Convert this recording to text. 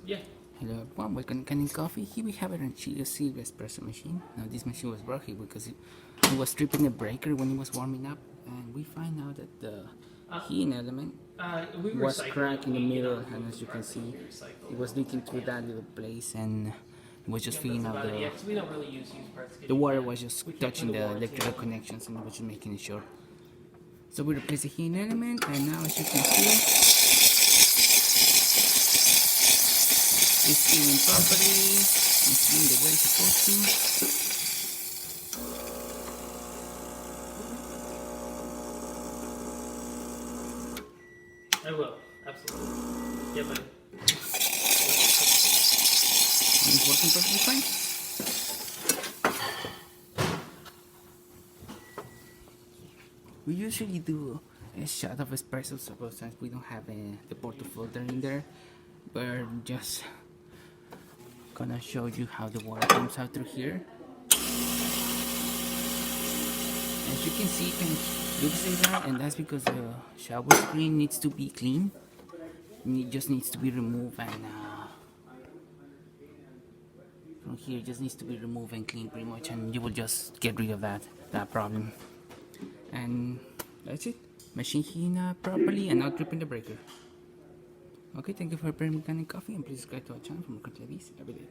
Yeah. Hello everyone, welcome to Kanen Coffee. Here we have a Rancilio Silvia Espresso machine. Now this machine was broken because it was tripping the breaker when it was warming up, and we find out that the heating element was cracked in the middle, and as you can see, it was leaking through that little place, and it was just filling out the water was just touching the electrical connections, and it was just making it short. So we replaced the heating element, and now as you can see, it's steaming properly, it's steaming the way it's supposed I will, absolutely. Yeah, buddy. and it's working perfectly fine. We usually do a shot of espresso, so sometimes we don't have the porto filter in there, but just gonna show you how the water comes out through here. As you can see, it looks like that, and that's because the shower screen needs to be clean. It just needs to be removed, and from here it just needs to be removed and cleaned pretty much, and you will just get rid of that problem. And that's it. Machine heating up properly and not tripping the breaker. Okay, thank you for preparing Kanen Coffee, and please subscribe to our channel for more content like this every day.